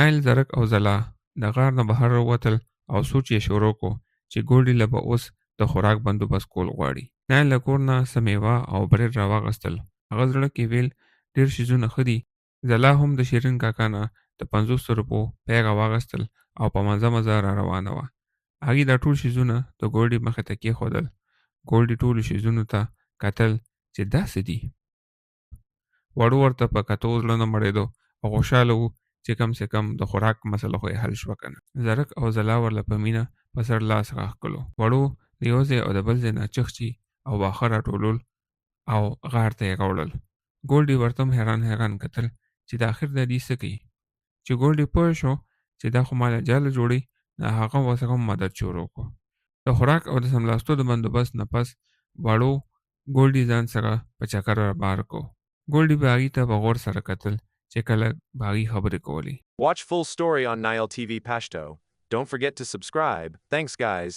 نایل زرک او ځلا د غار نه بهر ووتل او سوچ یې شروع کو چې ګوډي له به اوس د خوراک بندوبست کول غواړي. نایل له کور نه څه میوه او برېډ راواغېستل. هغه زړه کې ویل ډېر شیزونه ښه دي. ځلا هم د شیرین کاکا نه د 50 روپو پیغه واغېستل او په مزه مزه را روانه وه. هغې دا ټول شیزونه د ګوډي مخې ته کېښودل. ګوډي ټولو شیزونو ته کتل چې دا څه دي. وړو ورته په کتو زړه نه مړېدو او خوشحاله و چې کم سے کم د خوراک مسله خو یې حل شوه که نه. زرک او ځلا ورله په مینه په سر لاس غاښ کړلو. وړو د یو ځای او د بل ځای نه چغچي او واښه راټولول او غار ته یې راوړل. ګولډي ورته هم حیران کتل چې د اخر دا دې څه کوي. چې ګولډي پوه شو چې دا خو ماله جاله جوړي، نو هغه ورسره هم مدد شروع کړو. د خوراک او د سملاستو د بندوبست نه پس وړو ګولډي ځان سره په چکر بار کو. ګولډي به هغې ته په غور سره کتل چې کله به هغې خبرې کولې. Watch full story on Nael TV Pashto. Don't forget to subscribe. Thanks guys.